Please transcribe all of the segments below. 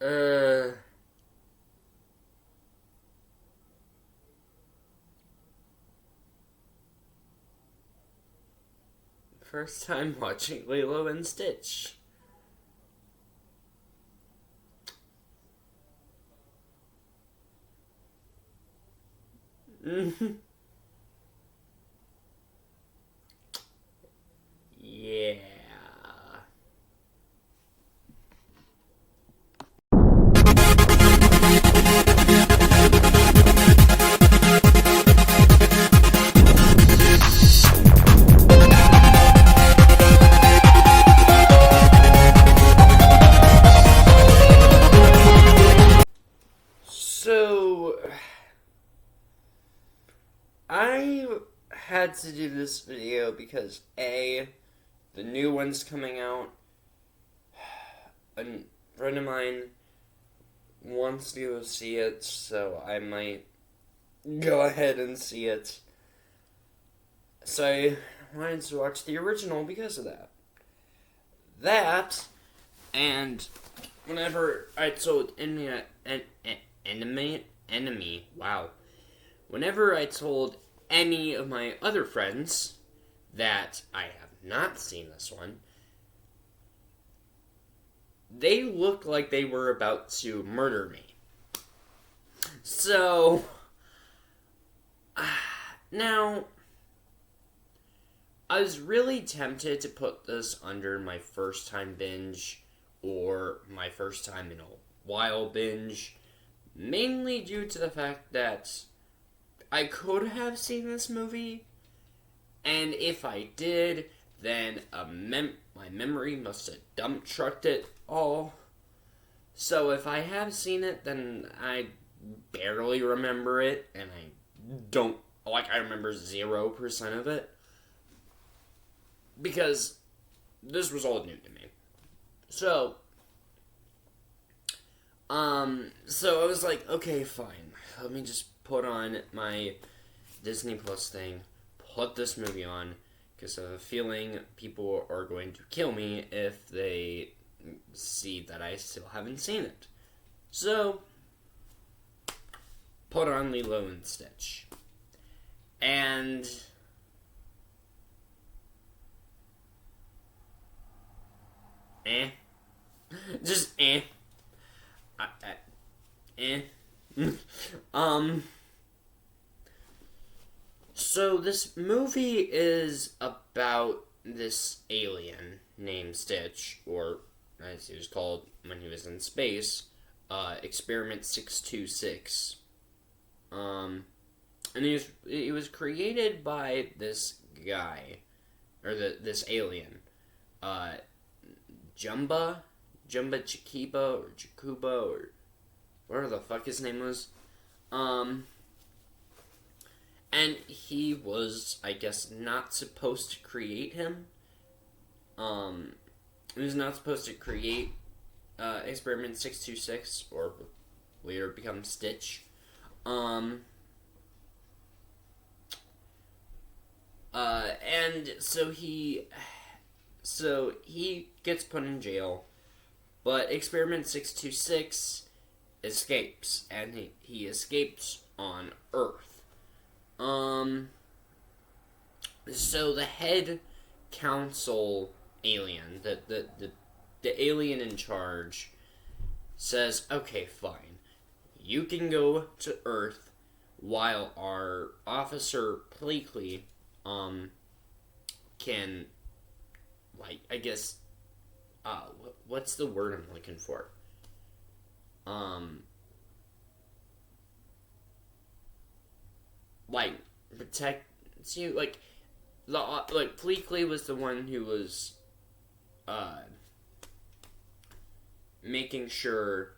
uh, First time watching Lilo and Stitch. Yeah. So, I had to do this video because A, the new one's coming out. A friend of mine wants to go see it, so I might go ahead and see it. So I wanted to watch the original because of that. That, and whenever I told enemy, wow. Whenever I told any of my other friends that I have not seen this one, they looked like they were about to murder me. So, now, I was really tempted to put this under my first time binge or my first time in a while binge, mainly due to the fact that I could have seen this movie, and if I did, then my memory must have dump trucked it all. So if I have seen it, then I barely remember it, and I remember 0% of it. Because this was all new to me. So I was like, okay, fine. Let me just put on my Disney Plus thing, put this movie on, because I have a feeling people are going to kill me if they see that I still haven't seen it. So, put on Lilo and Stitch. And just So this movie is about this alien named Stitch, or as he was called when he was in space, Experiment 626. And he was created by this guy, or this alien, Jumba Chikiba, or Jakuba, or whatever the fuck his name was. And he was, I guess, not supposed to create him. He was not supposed to create Experiment 626, or later become Stitch. And so he gets put in jail, but Experiment 626 escapes, and he escapes on Earth. So the head council alien, the alien in charge, says, okay, fine, you can go to Earth while our officer Pleakley, can, like, I guess, what's the word I'm looking for? Like, protect you, like Pleakley was the one who was, making sure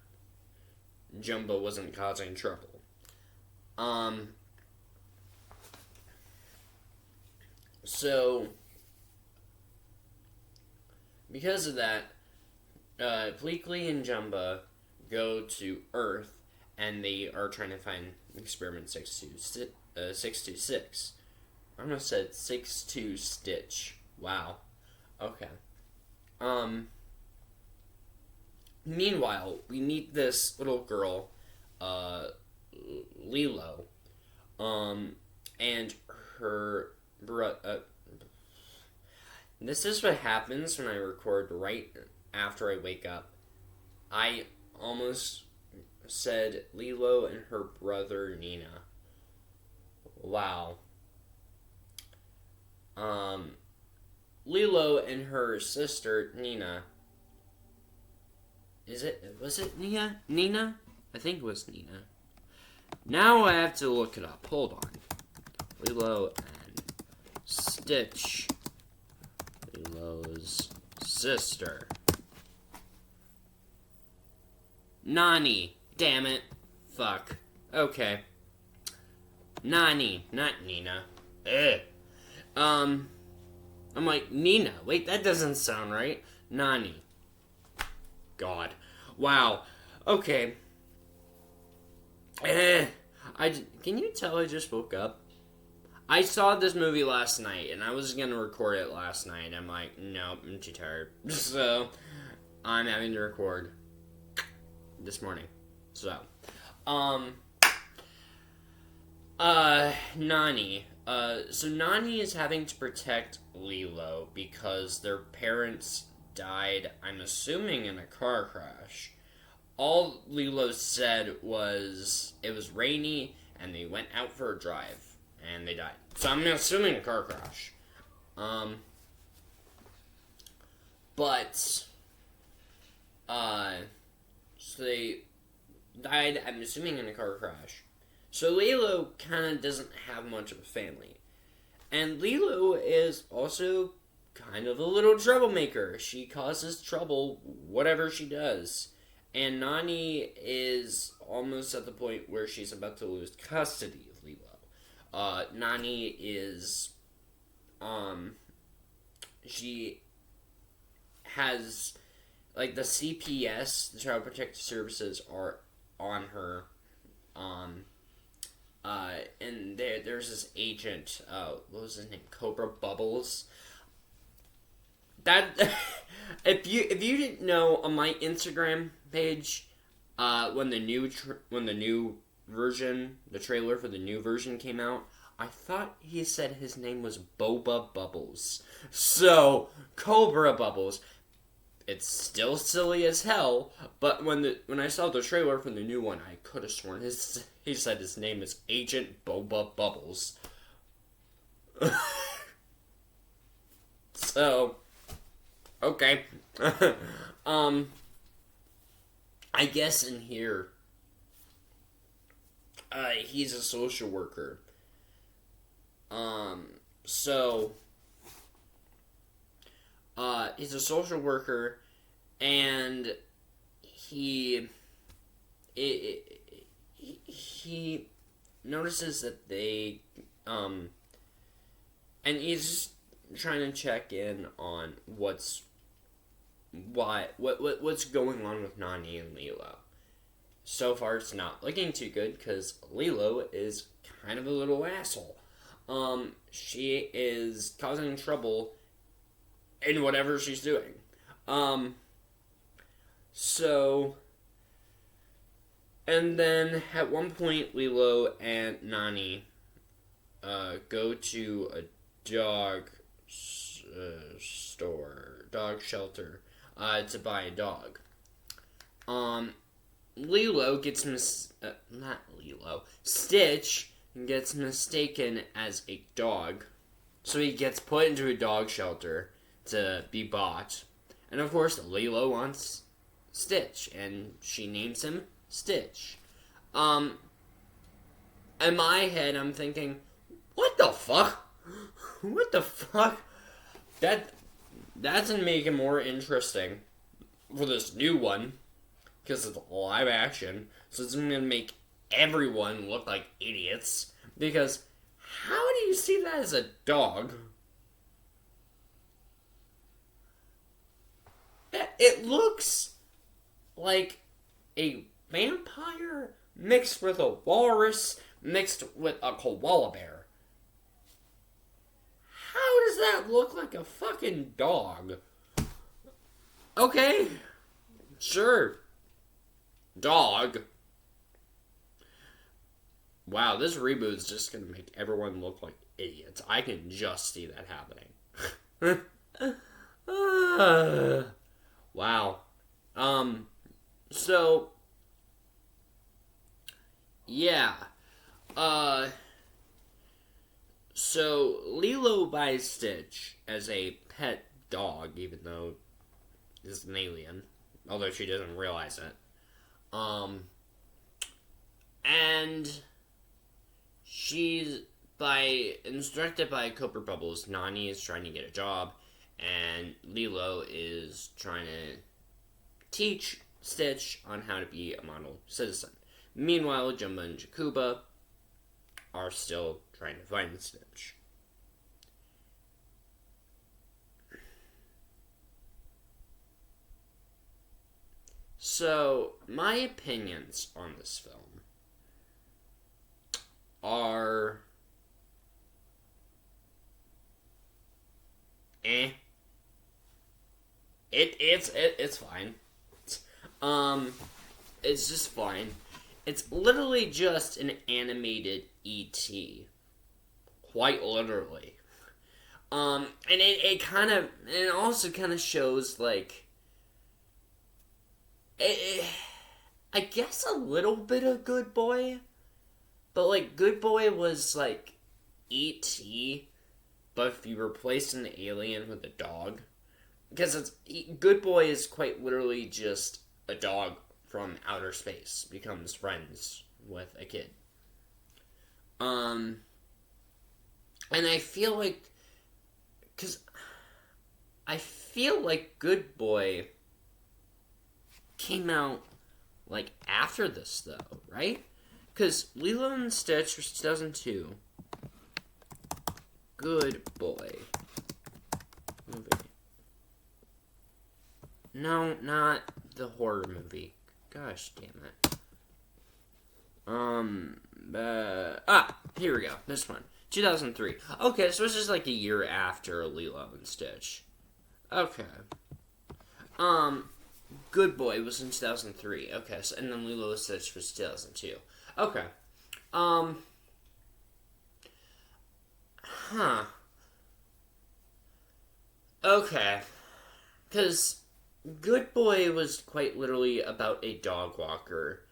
Jumbo wasn't causing trouble. So, because of that, Pleakley and Jumba go to Earth, and they are trying to find Experiment 626. I almost said 6-2 Stitch. Wow. Okay. meanwhile, we meet this little girl, Lilo, and her this is what happens when I record right after I wake up. I almost said Lilo and her brother Nina. Wow. Lilo and her sister Nina. Was it Nina? I think it was Nina. Now I have to look it up. Hold on. Lilo and Stitch. Lilo's sister. Nani. Damn it. Fuck. Okay. Nani. Not Nina. Ugh. I'm like, Nina. Wait, that doesn't sound right. Nani. God. Wow. Okay. Can you tell I just woke up? I saw this movie last night, and I was gonna record it last night. I'm like, nope, I'm too tired. So, I'm having to record this morning. So, Nani. So Nani is having to protect Lilo because their parents died, I'm assuming, in a car crash. All Lilo said was it was rainy and they went out for a drive and they died. So I'm assuming a car crash. So they died, I'm assuming, in a car crash. So Lilo kind of doesn't have much of a family. And Lilo is also kind of a little troublemaker. She causes trouble whatever she does. And Nani is almost at the point where she's about to lose custody of Lilo. Nani is, she has, like, the CPS, the Child Protective Services, are on her, and there's this agent, what was his name, Cobra Bubbles. That, if you didn't know, on my Instagram page, when the new version, the trailer for the new version came out, I thought he said his name was Boba Bubbles. So, Cobra Bubbles. It's still silly as hell, but when I saw the trailer for the new one, I could have sworn he said his name is Agent Boba Bubbles. So, okay. I guess in here, he's a social worker. He's a social worker, and he notices that they, and he's just trying to check in on what's going on with Nani and Lilo. So far, it's not looking too good, because Lilo is kind of a little asshole. She is causing trouble in whatever she's doing. And then at one point, Lilo and Nani go to a dog shelter, to buy a dog. Stitch gets mistaken as a dog, so he gets put into a dog shelter to be bought. And of course, Lilo wants Stitch, and she names him Stitch. In my head, I'm thinking, what the fuck? What the fuck? That doesn't make it more interesting for this new one, because it's live action, so it's going to make everyone look like idiots, because how do you see that as a dog? It looks like a vampire mixed with a walrus mixed with a koala bear. How does that look like a fucking dog? Okay. Sure. Dog. Wow, this reboot's just gonna make everyone look like idiots. I can just see that happening. Wow. So, yeah. So Lilo buys Stitch as a pet dog, even though he's an alien. Although she doesn't realize it. And she's instructed by Copper Bubbles. Nani is trying to get a job, and Lilo is trying to teach Stitch on how to be a model citizen. Meanwhile, Jumba and Jakuba are still trying to find Stitch. So, my opinions on this film are It's fine. It's just fine. It's literally just an animated E.T. Quite literally. And it also kind of shows, like, I guess a little bit of Good Boy, but, like, Good Boy was, like, E.T., but if you replace an alien with a dog, because Good Boy is quite literally just a dog from outer space becomes friends with a kid. And I feel like, Good Boy came out, like, after this, though, right? Because Lilo and Stitch was 2002. Good Boy movie. No, not the horror movie. Gosh damn it. Here we go. This one. 2003. Okay, so it's just like a year after Lilo and Stitch. Okay. Good Boy was in 2003. Okay, so, and then Lilo and Stitch was 2002. Okay. Okay. Because Good Boy was quite literally about a dog walker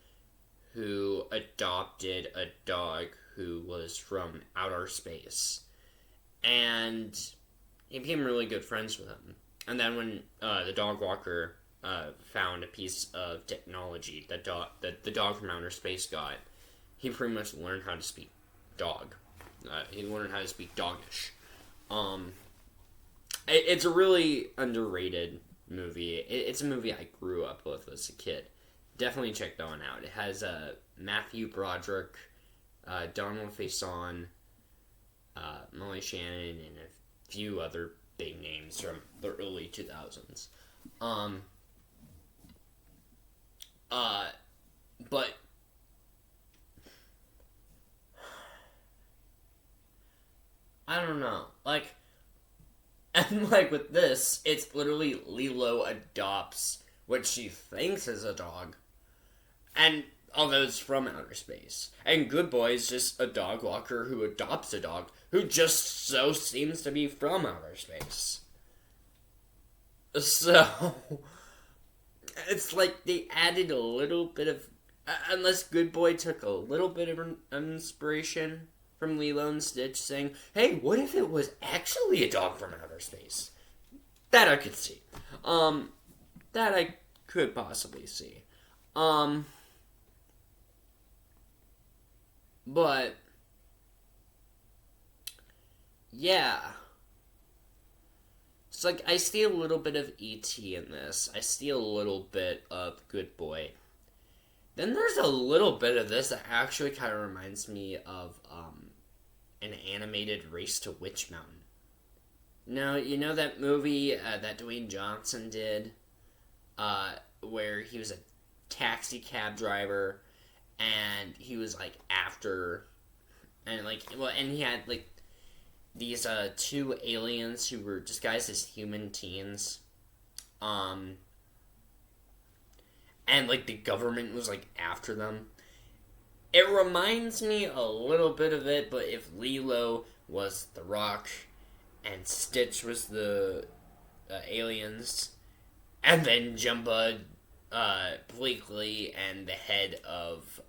who adopted a dog who was from outer space. And he became really good friends with him. And then when the dog walker found a piece of technology that the dog from outer space got, he pretty much learned how to speak dog. He learned how to speak doggish. It's a really underrated movie. It's a movie I grew up with as a kid. Definitely check that one out. It has Matthew Broderick, Donald Faison, Molly Shannon, and a few other big names from the early 2000s. But I don't know. Like, and like with this, it's literally Lilo adopts what she thinks is a dog. And although it's from outer space. And Good Boy is just a dog walker who adopts a dog who just so seems to be from outer space. So, it's like they added a little bit of... unless Good Boy took a little bit of inspiration from Lilo and Stitch, saying, hey, what if it was actually a dog from outer space? That I could see. That I could possibly see. But, yeah. It's like, I see a little bit of E.T. in this. I see a little bit of Good Boy. Then there's a little bit of this that actually kind of reminds me of, an animated Race to Witch Mountain. No, you know that movie that Dwayne Johnson did, where he was a taxi cab driver, and he was like after, and like, well, and he had like these two aliens who were disguised as human teens, and like the government was like after them. It reminds me a little bit of it, but if Lilo was the Rock and Stitch was the aliens, and then Jumba, Bleakley, and the head of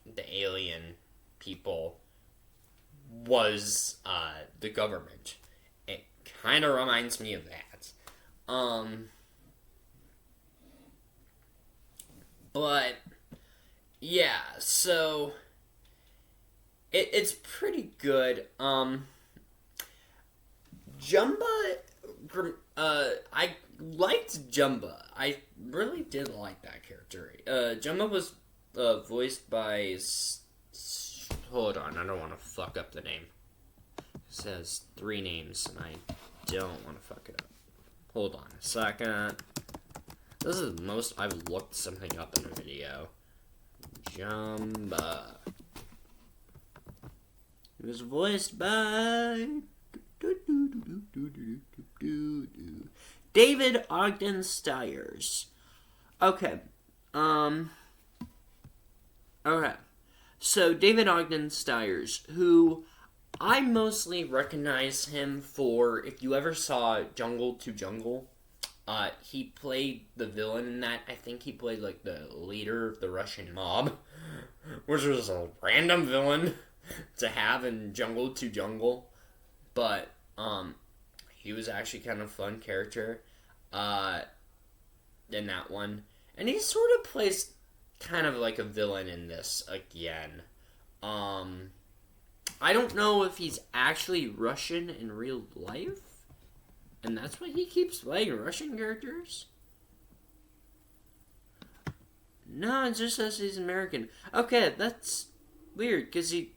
the alien people was the government. It kind of reminds me of that. But yeah, so it's pretty good. Jumba, I liked Jumba. I really did like that character. Jumba was voiced by. Hold on, I don't want to fuck up the name. It says 3 names, and I don't want to fuck it up. Hold on a second. This is the most I've looked something up in a video. Jumba. It was voiced by David Ogden Stiers. Okay. Okay. So, David Ogden Stiers, who I mostly recognize him for, if you ever saw Jungle to Jungle, he played the villain in that. I think he played, like, the leader of the Russian mob, which was a random villain to have in Jungle to Jungle. But, he was actually kind of a fun character, in that one. And he sort of plays kind of like a villain in this again. I don't know if he's actually Russian in real life, and that's why he keeps playing Russian characters. No, it just says he's American. Okay, that's weird, because he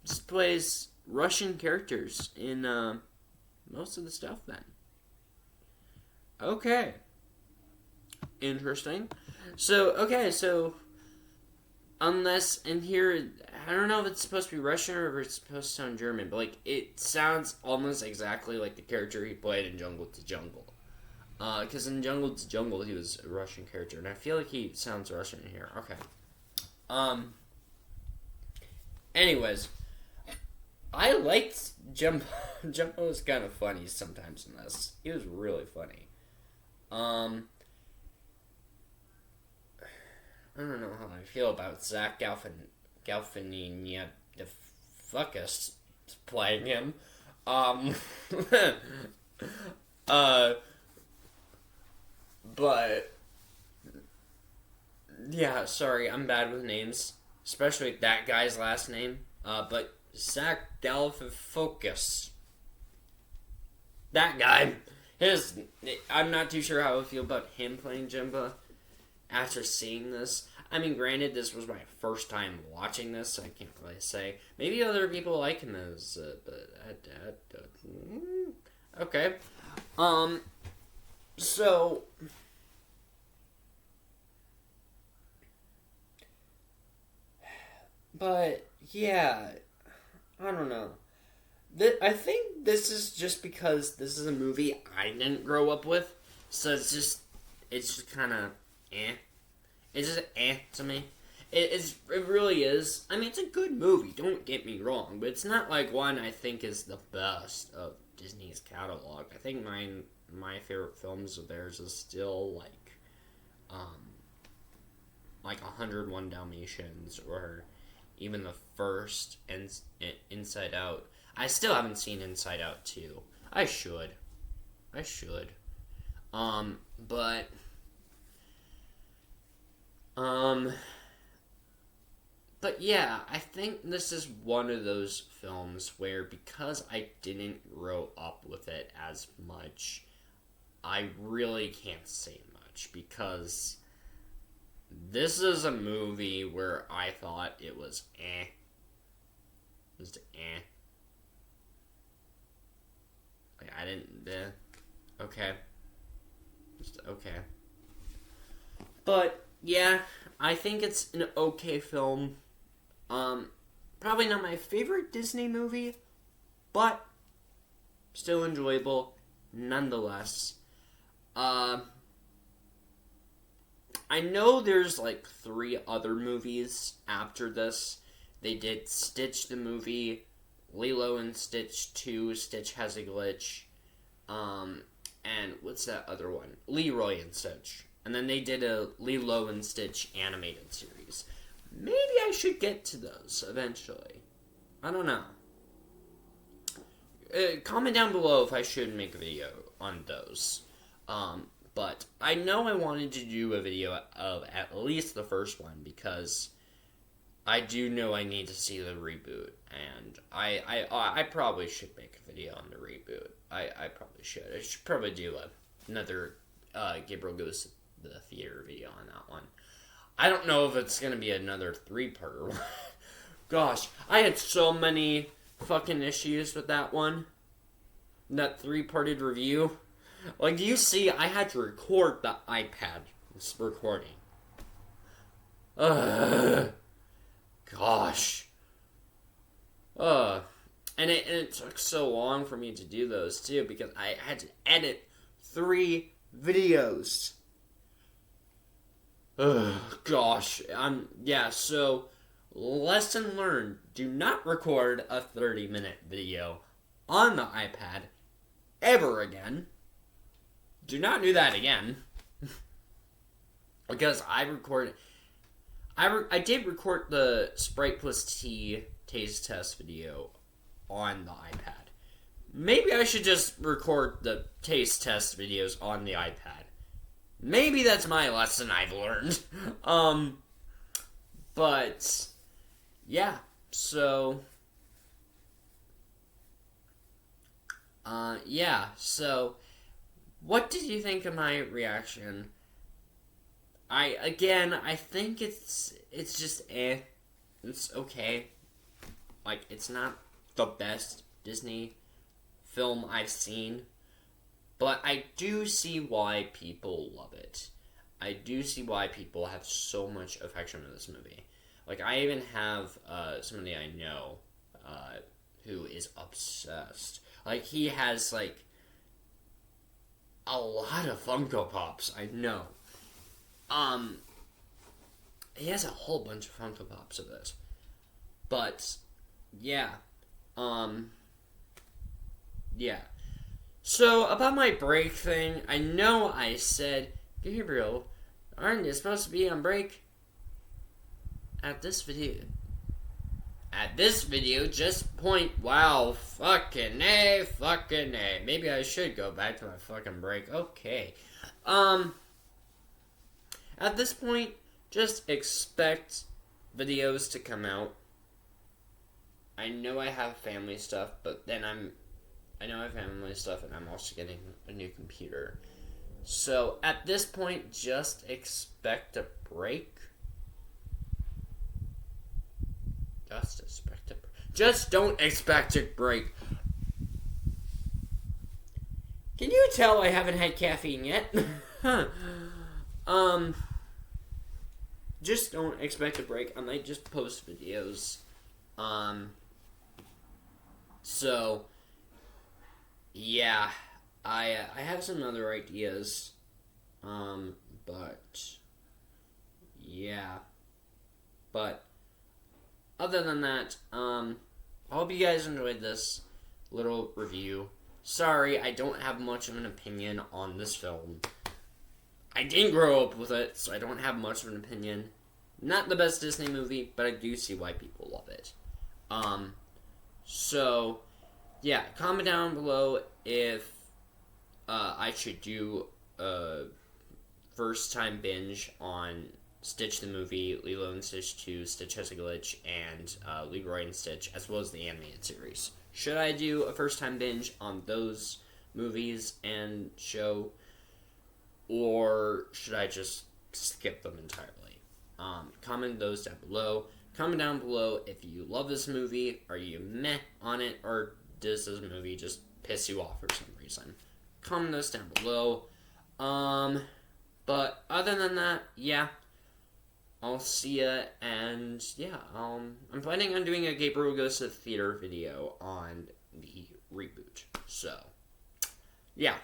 just plays Russian characters in most of the stuff then. Okay. Interesting. So, unless in here, I don't know if it's supposed to be Russian or if it's supposed to sound German, but, like, it sounds almost exactly like the character he played in Jungle to Jungle. Because in Jungle to Jungle, he was a Russian character, and I feel like he sounds Russian in here. Okay. Anyways, I liked Jumbo. Jumbo was kind of funny sometimes in this. He was really funny. I don't know how I feel about Zach Galifianakis, the fuckus playing him. But yeah, sorry, I'm bad with names, especially that guy's last name. But Zach Galifianakis, that guy, I'm not too sure how I feel about him playing Jumba after seeing this. I mean, granted, this was my first time watching this, so I can't really say. Maybe other people like him as, okay. So, but, yeah, I don't know. I think this is just because this is a movie I didn't grow up with, so it's just kind of eh. It's just to me. It really is. I mean, it's a good movie, don't get me wrong, but it's not like one I think is the best of Disney's catalog. I think my favorite films of theirs is still like 101 Dalmatians, or even the first Inside Out. I still haven't seen Inside Out 2. I should. But yeah, I think this is one of those films where, because I didn't grow up with it as much, I really can't say much, because this is a movie where I thought it was Just Like, I didn't, okay. Just okay. But, yeah, I think it's an okay film. Probably not my favorite Disney movie, but still enjoyable nonetheless. I I know there's like 3 other movies after this. They did Stitch the movie, Lilo and Stitch 2, Stitch Has a Glitch, and what's that other one? Leroy and Stitch. And then they did a Lilo and Stitch animated series. Maybe I should get to those eventually. I don't know. Comment down below if I should make a video on those. But I know I wanted to do a video of at least the first one because I do know I need to see the reboot, and I probably should make a video on the reboot. I probably should. I should probably do another Gabriel Goes to the Theater video on that one. I don't know if it's gonna be another 3-parter one. Gosh, I had so many fucking issues with that one. That 3-parted review. Like, you see, I had to record the iPad recording. Gosh. And it took so long for me to do those, too, because I had to edit 3 videos. Gosh. Yeah, so, lesson learned. Do not record a 30-minute video on the iPad ever again. Do not do that again. Because I did record the Sprite plus Tea taste test video on the iPad. Maybe I should just record the taste test videos on the iPad. Maybe that's my lesson I've learned. But yeah, so what did you think of my reaction? I think it's just it's okay. Like, it's not the best Disney film I've seen, but I do see why people love it. I do see why people have so much affection for this movie. Like, I even have somebody I know who is obsessed. Like, he has, like, a lot of Funko Pops, I know. He has a whole bunch of Funko Pops of this. But, yeah. Yeah. So, about my break thing, I know I said, Gabriel, aren't you supposed to be on break? At this video, just point, wow, fucking A. Maybe I should go back to my fucking break. Okay. At this point, just expect videos to come out. I know I have family stuff, but then I know I have family stuff, and I'm also getting a new computer. So, at this point, just expect a break. Just don't expect a break. Can you tell I haven't had caffeine yet? Just don't expect a break. I might just post videos. So, yeah. I have some other ideas. But, yeah. But, other than that, I hope you guys enjoyed this little review. Sorry, I don't have much of an opinion on this film. I didn't grow up with it, so I don't have much of an opinion. Not the best Disney movie, but I do see why people love it. So, yeah, comment down below if I should do a first-time binge on Stitch the movie, Lilo and Stitch 2, Stitch Has a Glitch, and Leroy and Stitch, as well as the animated series. Should I do a first-time binge on those movies and show, or should I just skip them entirely? Comment those down below. Comment down below if you love this movie, are you meh on it, or does this movie just piss you off for some reason? Comment those down below. But other than that, yeah. I'll see ya, and yeah, I'm planning on doing a Gabriel Goes to the Theater video on the reboot, so, yeah,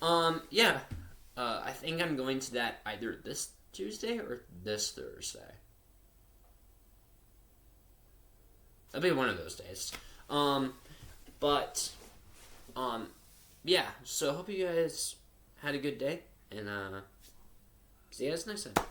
I think I'm going to that either this Tuesday or this Thursday. It'll be one of those days. Yeah. So I hope you guys had a good day, and see you guys next time.